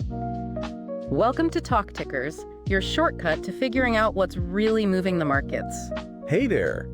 Welcome to Talk Tickers, your shortcut to figuring out what's really moving the markets. Hey there.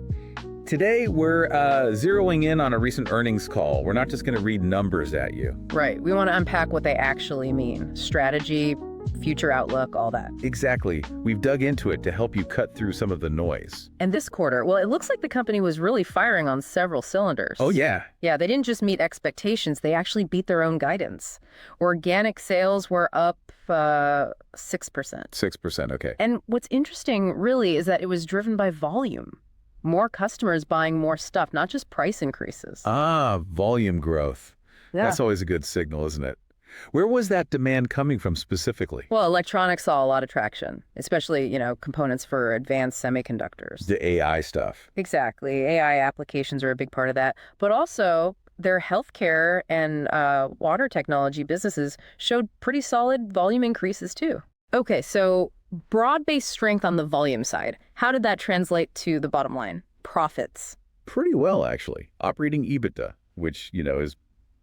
Today, we're zeroing in on a recent earnings call. We're not just going to read numbers at you. Right, we want to unpack what they actually mean. Strategy, future outlook, all that. Exactly. We've dug into it to help you cut through some of the noise. And this quarter, well, it looks like the company was really firing on several cylinders. Oh, yeah. Yeah, they didn't just meet expectations, they actually beat their own guidance. Organic sales were up 6%. 6%, okay. And what's interesting, really, is that it was driven by volume. More customers buying more stuff, not just price increases. Volume growth. Yeah. That's always a good signal, isn't it? Where was that demand coming from specifically? Well, electronics saw a lot of traction, especially, components for advanced semiconductors. The AI stuff. Exactly. AI applications are a big part of that. But also, their healthcare and water technology businesses showed pretty solid volume increases, too. Okay, so broad-based strength on the volume side. How did that translate to the bottom line? Profits. Pretty well, actually. Operating EBITDA, which, is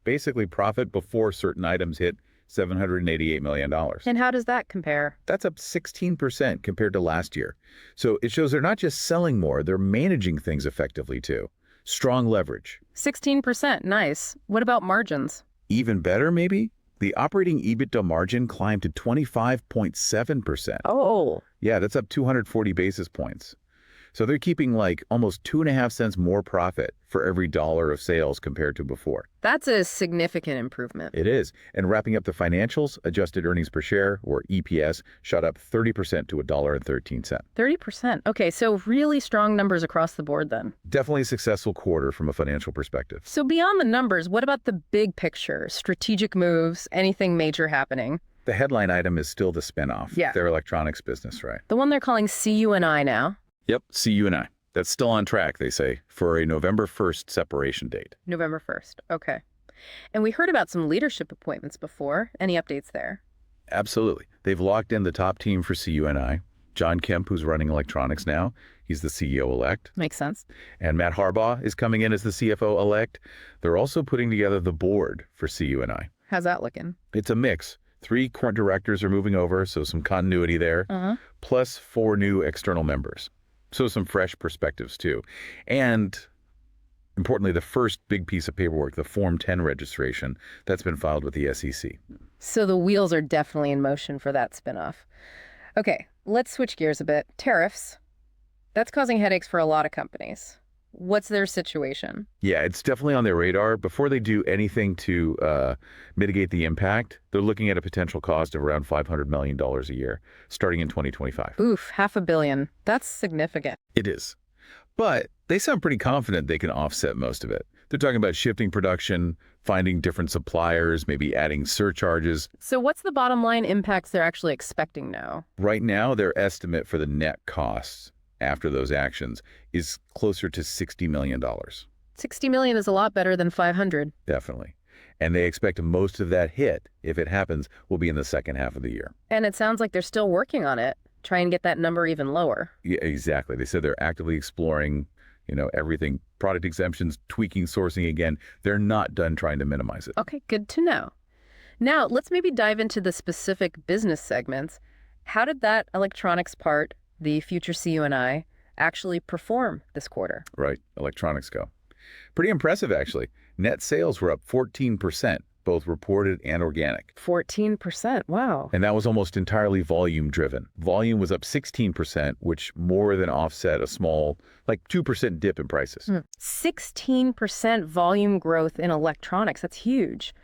basically profit before certain items hit $788 million. And how does that compare? That's up 16% compared to last year. So it shows they're not just selling more, they're managing things effectively too. Strong leverage. 16%, nice. What about margins? Even better, maybe? The operating EBITDA margin climbed to 25.7%. Oh. Yeah, that's up 240 basis points. So they're keeping almost 2.5 cents more profit for every dollar of sales compared to before. That's a significant improvement. It is. And wrapping up the financials, adjusted earnings per share, or EPS, shot up 30% to $1.13. 30%. Okay, so really strong numbers across the board then. Definitely a successful quarter from a financial perspective. So beyond the numbers, what about the big picture? Strategic moves, anything major happening? The headline item is still the spinoff. Yeah. Their electronics business, right? The one they're calling CU&I now. Yep, CU&I. That's still on track, they say, for a November 1st separation date. November 1st. Okay. And we heard about some leadership appointments before. Any updates there? Absolutely. They've locked in the top team for CU&I. John Kemp, who's running electronics now, he's the CEO-elect. Makes sense. And Matt Harbaugh is coming in as the CFO-elect. They're also putting together the board for CU&I. How's that looking? It's a mix. 3 current directors are moving over, so some continuity there, plus 4 new external members. So some fresh perspectives, too. And importantly, the first big piece of paperwork, the Form 10 registration, that's been filed with the SEC. So the wheels are definitely in motion for that spinoff. Okay, let's switch gears a bit. Tariffs. That's causing headaches for a lot of companies. What's their situation? Yeah, it's definitely on their radar. Before they do anything to mitigate the impact, they're looking at a potential cost of around $500 million a year, starting in 2025. Oof, $500 million. That's significant. It is. But they sound pretty confident they can offset most of it. They're talking about shifting production, finding different suppliers, maybe adding surcharges. So what's the bottom line impacts they're actually expecting now? Right now, their estimate for the net costs after those actions is closer to $60 million. $60 million is a lot better than 500. Definitely. And they expect most of that hit, if it happens, will be in the second half of the year. And it sounds like they're still working on it, trying to get that number even lower. Yeah, exactly. They said they're actively exploring, everything, product exemptions, tweaking sourcing again. They're not done trying to minimize it. Okay, good to know. Now, let's maybe dive into the specific business segments. How did that electronics part, the future CU&I, actually perform this quarter? Right. Electronics go. Pretty impressive, actually. Net sales were up 14%, both reported and organic. 14%. Wow. And that was almost entirely volume driven. Volume was up 16%, which more than offset a small, 2% dip in prices. 16% volume growth in electronics. That's huge.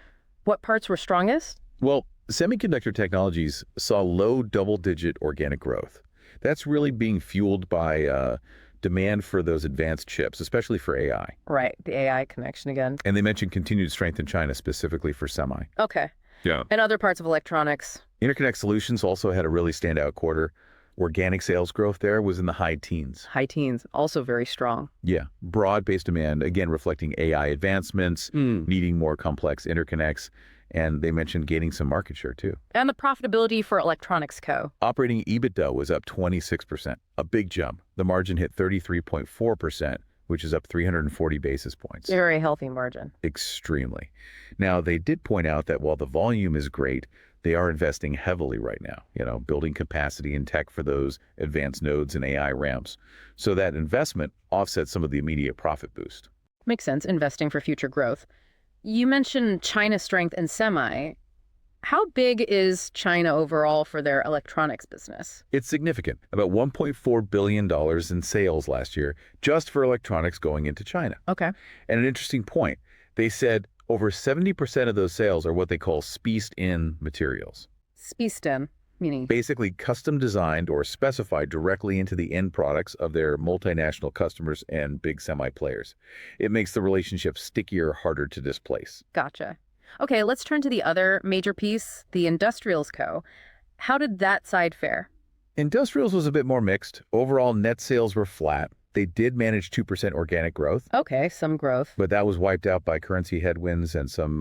What parts were strongest? Well, semiconductor technologies saw low double-digit organic growth. That's really being fueled by demand for those advanced chips, especially for AI. Right, the AI connection again. And they mentioned continued strength in China, specifically for semi. Okay. Yeah. And other parts of electronics? Interconnect Solutions also had a really standout quarter. Organic sales growth there was in the high teens. High teens, also very strong. Yeah, broad-based demand, again, reflecting AI advancements, needing more complex interconnects. And they mentioned gaining some market share, too. And the profitability for Electronics Co. Operating EBITDA was up 26%, a big jump. The margin hit 33.4%, which is up 340 basis points. Very healthy margin. Extremely. Now, they did point out that while the volume is great, They are investing heavily right now, building capacity and tech for those advanced nodes and AI ramps. So that investment offsets some of the immediate profit boost. Makes sense, investing for future growth. You mentioned China's strength in semi. How big is China overall for their electronics business? It's significant, about $1.4 billion in sales last year just for electronics going into China. Okay. And an interesting point, they said over 70% of those sales are what they call spec'd-in materials. Spec'd-in, meaning? Basically custom designed or specified directly into the end products of their multinational customers and big semi players. It makes the relationship stickier, harder to displace. Gotcha. Okay, let's turn to the other major piece, the Industrials Co. How did that side fare? Industrials was a bit more mixed. Overall, net sales were flat. They did manage 2% organic growth. Okay, some growth. But that was wiped out by currency headwinds and some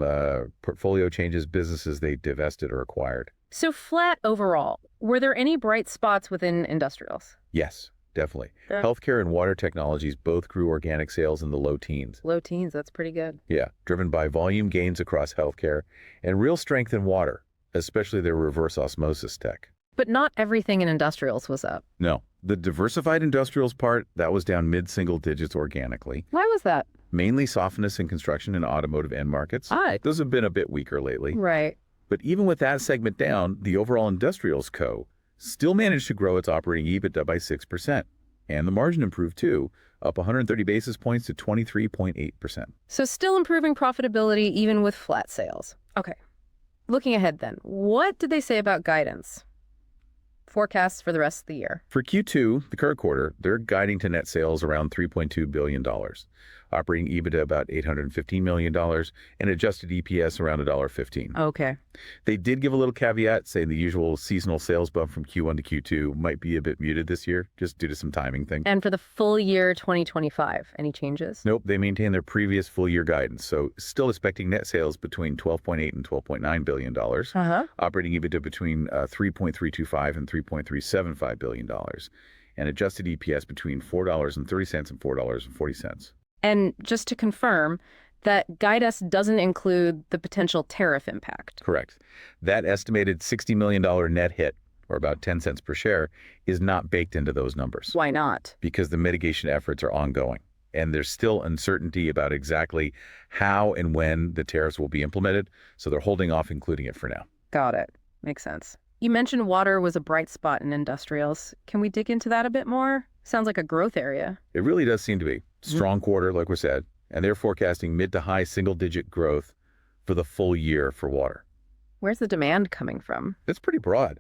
portfolio changes, businesses they divested or acquired. So flat overall. Were there any bright spots within Industrials? Yes, definitely. Healthcare and water technologies both grew organic sales in the low teens. Low teens, that's pretty good. Yeah, driven by volume gains across healthcare and real strength in water, especially their reverse osmosis tech. But not everything in Industrials was up. No, the diversified industrials part, that was down mid-single digits organically. Why was that? Mainly softness in construction and automotive end markets. Those have been a bit weaker lately. Right. But even with that segment down, the overall Industrials Co. still managed to grow its operating EBITDA by 6%. And the margin improved too, up 130 basis points to 23.8%. So still improving profitability even with flat sales. Okay. Looking ahead then, what did they say about guidance? Forecasts for the rest of the year. For Q2, the current quarter, they're guiding to net sales around $3.2 billion, operating EBITDA about $815 million, and adjusted EPS around $1.15. Okay. They did give a little caveat, saying the usual seasonal sales bump from Q1 to Q2 might be a bit muted this year, just due to some timing things. And for the full year 2025, any changes? Nope, they maintain their previous full year guidance, so still expecting net sales between $12.8 and $12.9 billion, operating EBITDA between $3.325 and $3.375 billion, and adjusted EPS between $4.30 and $4.40. And just to confirm, that guidance doesn't include the potential tariff impact. Correct. That estimated $60 million net hit, or about 10 cents per share, is not baked into those numbers. Why not? Because the mitigation efforts are ongoing, and there's still uncertainty about exactly how and when the tariffs will be implemented, so they're holding off including it for now. Got it. Makes sense. You mentioned water was a bright spot in Industrials. Can we dig into that a bit more? Sounds like a growth area. It really does seem to be. Strong quarter, like we said, and they're forecasting mid to high single-digit growth for the full year for water. Where's the demand coming from? It's pretty broad.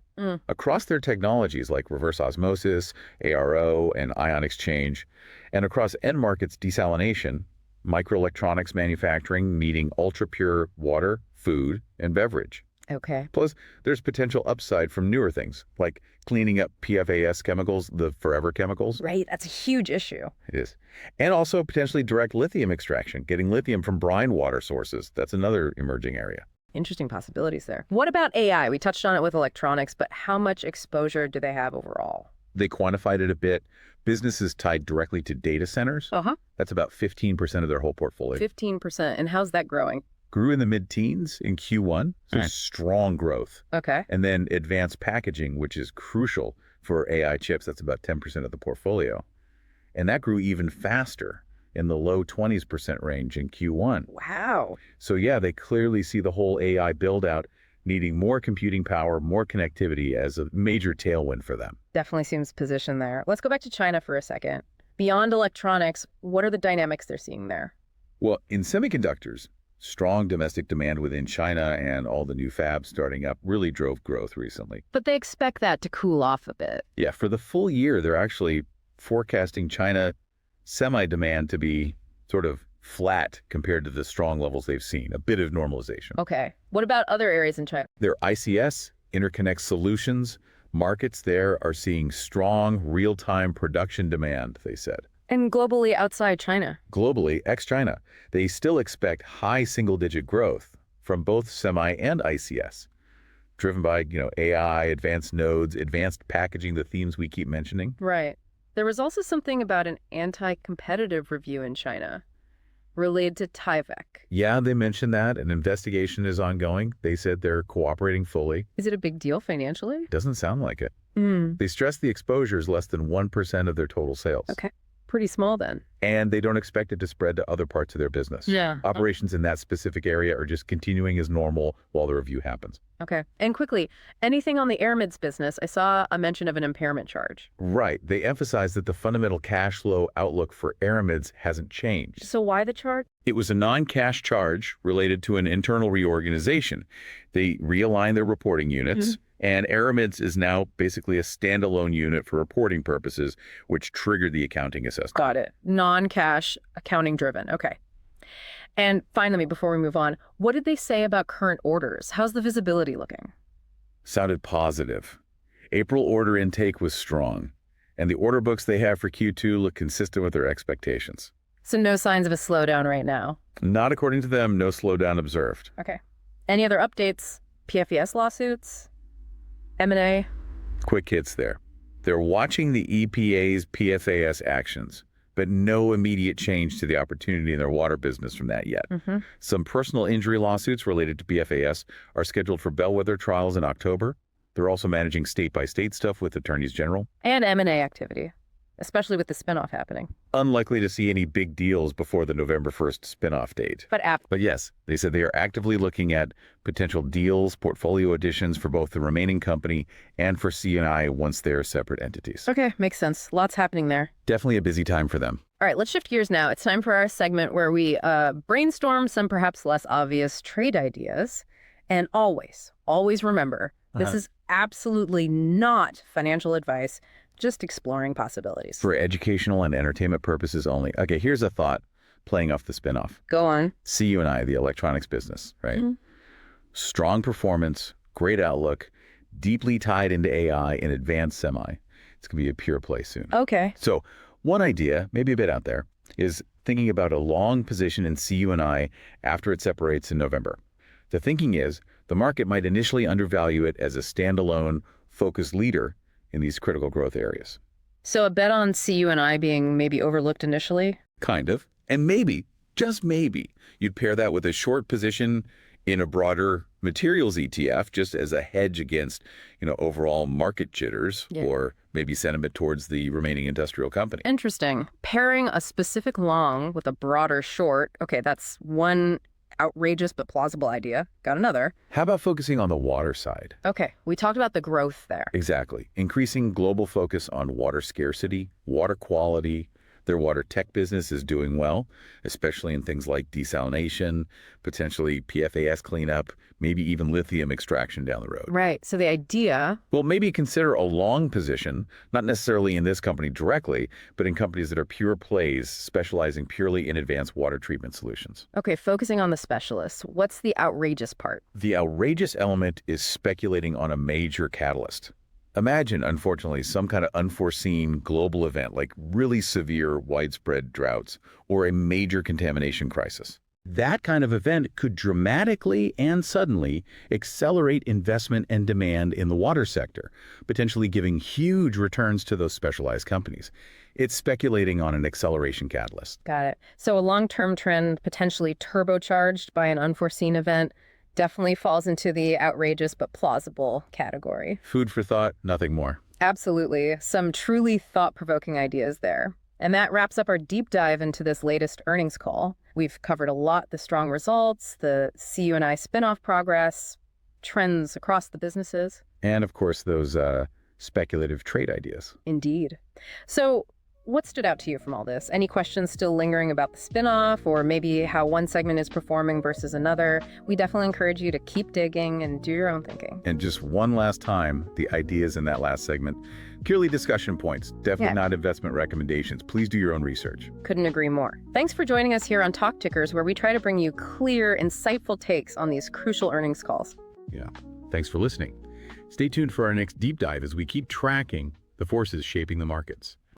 Across their technologies like reverse osmosis, ARO, and ion exchange, and across end markets desalination, microelectronics manufacturing needing ultra-pure water, food, and beverage. Okay. Plus, there's potential upside from newer things, like cleaning up PFAS chemicals, the forever chemicals. Right, that's a huge issue. It is. And also potentially direct lithium extraction, getting lithium from brine water sources. That's another emerging area. Interesting possibilities there. What about AI? We touched on it with electronics, but how much exposure do they have overall? They quantified it a bit. Businesses tied directly to data centers. That's about 15% of their whole portfolio. 15%. And how's that growing? Grew in the mid-teens in Q1, so strong growth. Okay. And then advanced packaging, which is crucial for AI chips, that's about 10% of the portfolio. And that grew even faster in the low 20% range in Q1. Wow. So yeah, they clearly see the whole AI build-out needing more computing power, more connectivity as a major tailwind for them. Definitely seems positioned there. Let's go back to China for a second. Beyond electronics, what are the dynamics they're seeing there? Well, in semiconductors, strong domestic demand within China and all the new fabs starting up really drove growth recently. But they expect that to cool off a bit. Yeah, for the full year, they're actually forecasting China semi-demand to be sort of flat compared to the strong levels they've seen, a bit of normalization. Okay. What about other areas in China? Their ICS, interconnect solutions, markets there are seeing strong real-time production demand, they said. And globally outside China? Globally, ex-China, they still expect high single-digit growth from both semi and ICS, driven by, AI, advanced nodes, advanced packaging, the themes we keep mentioning. Right. There was also something about an anti-competitive review in China. related to Tyvek. Yeah, they mentioned that. An investigation is ongoing. They said they're cooperating fully. Is it a big deal financially? Doesn't sound like it. They stress the exposure is less than 1% of their total sales. Okay. Pretty small then. And they don't expect it to spread to other parts of their business. Yeah. Operations in that specific area are just continuing as normal while the review happens. Okay. And quickly, anything on the Aramids business? I saw a mention of an impairment charge. Right. They emphasize that the fundamental cash flow outlook for Aramids hasn't changed. So why the charge? It was a non-cash charge related to an internal reorganization. They realigned their reporting units, and Aramids is now basically a standalone unit for reporting purposes, which triggered the accounting assessment. Got it. Non-cash, accounting driven. Okay. And finally, before we move on, what did they say about current orders? How's the visibility looking? Sounded positive. April order intake was strong, and the order books they have for Q2 look consistent with their expectations. So no signs of a slowdown right now? Not according to them, no slowdown observed. Okay. Any other updates? PFAS lawsuits? M&A? Quick hits there. They're watching the EPA's PFAS actions, but no immediate change to the opportunity in their water business from that yet. Some personal injury lawsuits related to PFAS are scheduled for bellwether trials in October. They're also managing state-by-state stuff with attorneys general. And M&A activity, especially with the spinoff happening. Unlikely to see any big deals before the November 1st spinoff date. But yes, they said they are actively looking at potential deals, portfolio additions for both the remaining company and for CU&I once they're separate entities. Okay, makes sense. Lots happening there. Definitely a busy time for them. All right, let's shift gears now. It's time for our segment where we brainstorm some perhaps less obvious trade ideas. And always remember, this is absolutely not financial advice, just exploring possibilities. For educational and entertainment purposes only. Okay, here's a thought playing off the spinoff. Go on. CU&I, the electronics business, right? Strong performance, great outlook, deeply tied into AI and advanced semi. It's going to be a pure play soon. Okay. So one idea, maybe a bit out there, is thinking about a long position in CU&I after it separates in November. The thinking is the market might initially undervalue it as a standalone, focused leader in these critical growth areas. So a bet on CU&I being maybe overlooked initially? Kind of. And maybe, just maybe, you'd pair that with a short position in a broader materials ETF just as a hedge against, overall market jitters or maybe sentiment towards the remaining industrial company. Interesting. Pairing a specific long with a broader short. Okay, that's one outrageous but plausible idea. Got another. How about focusing on the water side? Okay, we talked about the growth there. Exactly. Increasing global focus on water scarcity, water quality. Their water tech business is doing well, especially in things like desalination, potentially PFAS cleanup, maybe even lithium extraction down the road. Right. So the idea... Well, maybe consider a long position, not necessarily in this company directly, but in companies that are pure plays, specializing purely in advanced water treatment solutions. Okay, focusing on the specialists. What's the outrageous part? The outrageous element is speculating on a major catalyst. Imagine, unfortunately, some kind of unforeseen global event like really severe widespread droughts or a major contamination crisis. That kind of event could dramatically and suddenly accelerate investment and demand in the water sector, potentially giving huge returns to those specialized companies. It's speculating on an acceleration catalyst. Got it. So a long-term trend potentially turbocharged by an unforeseen event definitely falls into the outrageous but plausible category. Food for thought, nothing more. Absolutely. Some truly thought-provoking ideas there. And that wraps up our deep dive into this latest earnings call. We've covered a lot: the strong results, the CU&I spinoff progress, trends across the businesses. And of course, those speculative trade ideas. Indeed. So what stood out to you from all this? Any questions still lingering about the spinoff, or maybe how one segment is performing versus another? We definitely encourage you to keep digging and do your own thinking. And just one last time, the ideas in that last segment, purely discussion points, definitely not investment recommendations. Please do your own research. Couldn't agree more. Thanks for joining us here on Talk Tickers, where we try to bring you clear, insightful takes on these crucial earnings calls. Yeah. Thanks for listening. Stay tuned for our next deep dive as we keep tracking the forces shaping the markets.